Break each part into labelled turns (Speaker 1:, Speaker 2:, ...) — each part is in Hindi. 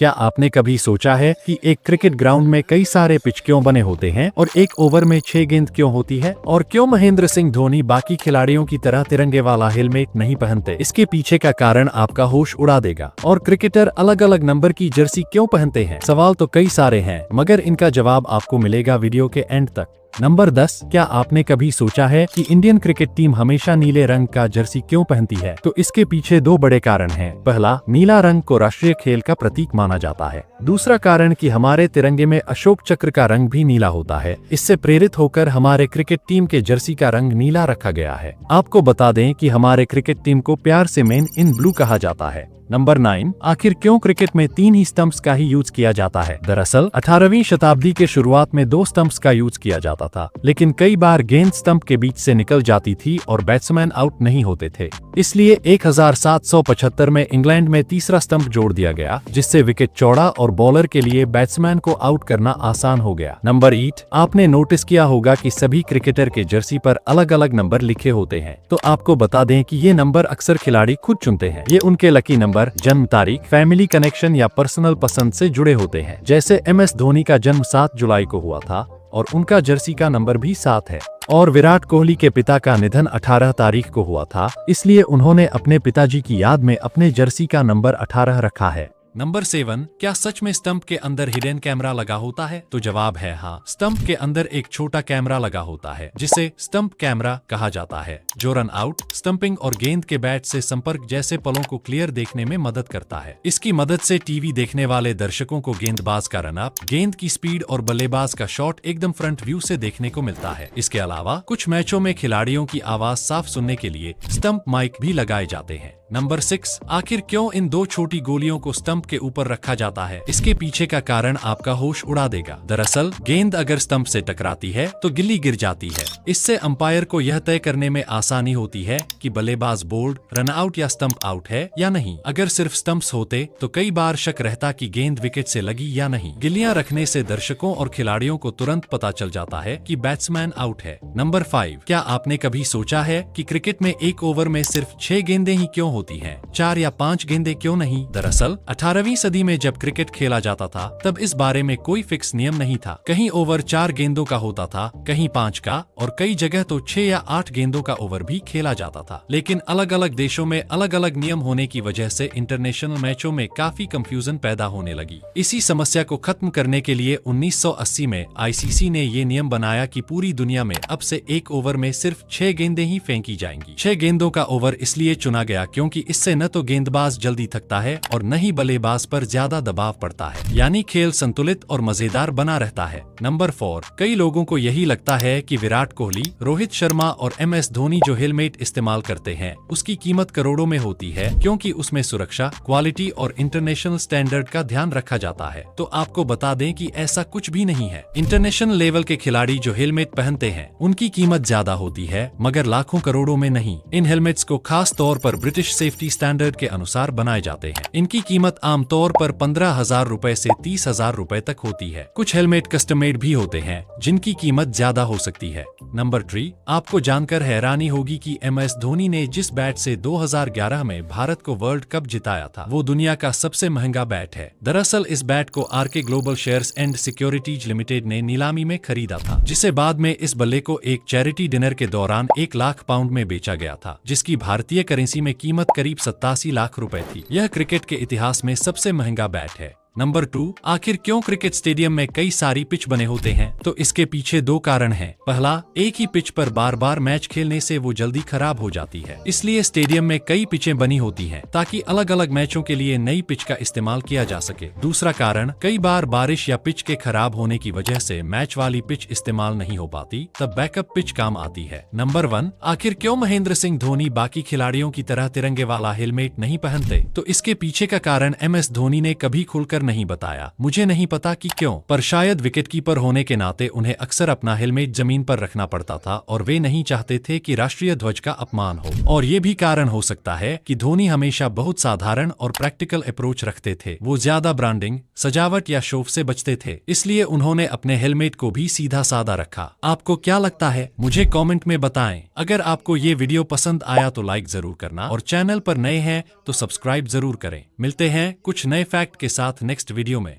Speaker 1: क्या आपने कभी सोचा है कि एक क्रिकेट ग्राउंड में कई सारे पिच क्यों बने होते हैं और एक ओवर में 6 गेंद क्यों होती है, और क्यों महेंद्र सिंह धोनी बाकी खिलाड़ियों की तरह तिरंगे वाला हेलमेट नहीं पहनते? इसके पीछे का कारण आपका होश उड़ा देगा। और क्रिकेटर अलग अलग नंबर की जर्सी क्यों पहनते हैं? सवाल तो कई सारे हैं, मगर इनका जवाब आपको मिलेगा वीडियो के एंड तक। नंबर 10, क्या आपने कभी सोचा है कि इंडियन क्रिकेट टीम हमेशा नीले रंग का जर्सी क्यों पहनती है? तो इसके पीछे 2 बड़े कारण हैं। पहला, नीला रंग को राष्ट्रीय खेल का प्रतीक माना जाता है। दूसरा कारण कि हमारे तिरंगे में अशोक चक्र का रंग भी नीला होता है। इससे प्रेरित होकर हमारे क्रिकेट टीम के जर्सी का रंग नीला रखा गया है। आपको बता दें कि हमारे क्रिकेट टीम को प्यार से मेन इन ब्लू कहा जाता है। नंबर 9, आखिर क्यों क्रिकेट में 3 ही स्टंप्स का ही यूज किया जाता है? दरअसल 18वीं शताब्दी के शुरुआत में 2 स्टंप्स का यूज किया जाता था, लेकिन कई बार गेंद स्टंप के बीच से निकल जाती थी और बैट्समैन आउट नहीं होते थे। इसलिए 1775 में इंग्लैंड में तीसरा स्टंप जोड़ दिया गया, जिससे विकेट चौड़ा और बॉलर के लिए बैट्समैन को आउट करना आसान हो गया। नंबर 8, आपने नोटिस किया होगा कि सभी क्रिकेटर के जर्सी पर अलग अलग नंबर लिखे होते हैं। तो आपको बता दें कि ये नंबर अक्सर खिलाड़ी खुद चुनते हैं। ये उनके लकी नंबर, जन्म तारीख, फैमिली कनेक्शन या पर्सनल पसंद से जुड़े होते हैं। जैसे MS धोनी का जन्म 7 जुलाई को हुआ था और उनका जर्सी का नंबर भी 7 है। और विराट कोहली के पिता का निधन 18 तारीख को हुआ था, इसलिए उन्होंने अपने पिताजी की याद में अपने जर्सी का नंबर 18 रखा है। नंबर 7, क्या सच में स्टंप के अंदर हिडन कैमरा लगा होता है? तो जवाब है हाँ। स्टंप के अंदर एक छोटा कैमरा लगा होता है, जिसे स्टंप कैमरा कहा जाता है, जो रन आउट, स्टंपिंग और गेंद के बैट से संपर्क जैसे पलों को क्लियर देखने में मदद करता है। इसकी मदद से टीवी देखने वाले दर्शकों को गेंदबाज का रन अप, गेंद की स्पीड और बल्लेबाज का शॉट एकदम फ्रंट व्यू से देखने को मिलता है। इसके अलावा कुछ मैचों में खिलाड़ियों की आवाज साफ सुनने के लिए स्टंप माइक भी लगाए जाते हैं। नंबर 6, आखिर क्यों इन 2 छोटी गोलियों को स्टंप के ऊपर रखा जाता है? इसके पीछे का कारण आपका होश उड़ा देगा। दरअसल गेंद अगर स्टंप से टकराती है तो गिल्ली गिर जाती है। इससे अंपायर को यह तय करने में आसानी होती है कि बल्लेबाज बोल्ड, रन आउट या स्टंप आउट है या नहीं। अगर सिर्फ स्टंप्स होते तो कई बार शक रहता कि गेंद विकेट से लगी या नहीं। गिल्लियां रखने से दर्शकों और खिलाड़ियों को तुरंत पता चल जाता है कि बैट्समैन आउट है। नंबर 5, क्या आपने कभी सोचा है कि क्रिकेट में एक ओवर में सिर्फ 6 गेंदें ही क्यों होती हैं? 4 या 5 गेंदें क्यों नहीं? दरअसल 18वीं सदी में जब क्रिकेट खेला जाता था, तब इस बारे में कोई फिक्स नियम नहीं था। कहीं ओवर 4 गेंदों का होता था, कहीं 5 का, और कई जगह तो 6 या 8 गेंदों का ओवर भी खेला जाता था। लेकिन अलग अलग देशों में अलग अलग नियम होने की वजह से इंटरनेशनल मैचों में काफी कंफ्यूजन पैदा होने लगी। इसी समस्या को खत्म करने के लिए 1980 में ICC ने ये नियम बनाया कि पूरी दुनिया में अब से एक ओवर में सिर्फ 6 गेंदें ही फेंकी जाएंगी। 6 गेंदों का ओवर इसलिए चुना गया क्योंकि इससे न तो गेंदबाज जल्दी थकता है और न ही बल्लेबाज पर ज्यादा दबाव पड़ता है, यानी खेल संतुलित और मजेदार बना रहता है। नंबर 4, कई लोगों को यही लगता है कि विराट कोहली, रोहित शर्मा और MS धोनी जो हेलमेट इस्तेमाल करते हैं, उसकी कीमत करोड़ों में होती है, क्योंकि उसमें सुरक्षा, क्वालिटी और इंटरनेशनल स्टैंडर्ड का ध्यान रखा जाता है। तो आपको बता दें कि ऐसा कुछ भी नहीं है। इंटरनेशनल लेवल के खिलाड़ी जो हेलमेट पहनते हैं, उनकी कीमत ज्यादा होती है, मगर लाखों करोड़ों में नहीं। इन हेलमेट्स को खास तौर पर ब्रिटिश सेफ्टी स्टैंडर्ड के अनुसार बनाए जाते हैं। इनकी कीमत आमतौर पर 15,000 रुपए से 30,000 रुपए तक होती है। कुछ हेलमेट कस्टम मेड भी होते हैं, जिनकी कीमत ज्यादा हो सकती है। नंबर 3, आपको जानकर हैरानी होगी कि MS धोनी ने जिस बैट से 2011 में भारत को वर्ल्ड कप जिताया था, वो दुनिया का सबसे महंगा बैट है। दरअसल इस बैट को RK global shares and securities limited ने नीलामी में खरीदा था, जिसे बाद में इस बल्ले को एक चैरिटी डिनर के दौरान 1 लाख पाउंड में बेचा गया था, जिसकी भारतीय करेंसी में कीमत करीब 87 लाख रुपए थी। यह क्रिकेट के इतिहास में सबसे महंगा बैट है। नंबर 2, आखिर क्यों क्रिकेट स्टेडियम में कई सारी पिच बने होते हैं? तो इसके पीछे 2 कारण हैं। पहला, एक ही पिच पर बार बार मैच खेलने से वो जल्दी खराब हो जाती है, इसलिए स्टेडियम में कई पिचें बनी होती हैं, ताकि अलग अलग मैचों के लिए नई पिच का इस्तेमाल किया जा सके। दूसरा कारण, कई बार बारिश या पिच के खराब होने की वजह से मैच वाली पिच इस्तेमाल नहीं हो पाती, तब बैकअप पिच काम आती है। नंबर 1, आखिर क्यों महेंद्र सिंह धोनी बाकी खिलाड़ियों की तरह तिरंगे वाला हेलमेट नहीं पहनते? तो इसके पीछे का कारण MS धोनी ने कभी खुलकर नहीं बताया। मुझे नहीं पता कि क्यों, पर शायद विकेटकीपर होने के नाते उन्हें अक्सर अपना हेलमेट जमीन पर रखना पड़ता था और वे नहीं चाहते थे कि राष्ट्रीय ध्वज का अपमान हो। और ये भी कारण हो सकता है कि धोनी हमेशा बहुत साधारण और प्रैक्टिकल अप्रोच रखते थे। वो ज्यादा ब्रांडिंग, सजावट या शो से बचते थे, इसलिए उन्होंने अपने हेलमेट को भी सीधा साधा रखा। आपको क्या लगता है? मुझे कमेंट में बताएं। अगर आपको ये वीडियो पसंद आया तो लाइक जरूर करना और चैनल पर नए हैं तो सब्सक्राइब जरूर करें। मिलते हैं कुछ नए फैक्ट के साथ नेक्स्ट वीडियो में।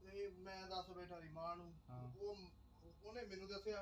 Speaker 2: ਤੇ ਮੈਂ ਦੱਸ ਬੈਠਾ ਦੀ ਮਾਂ ਨੂੰ ਉਹਨੇ ਮੈਨੂੰ ਦੱਸਿਆ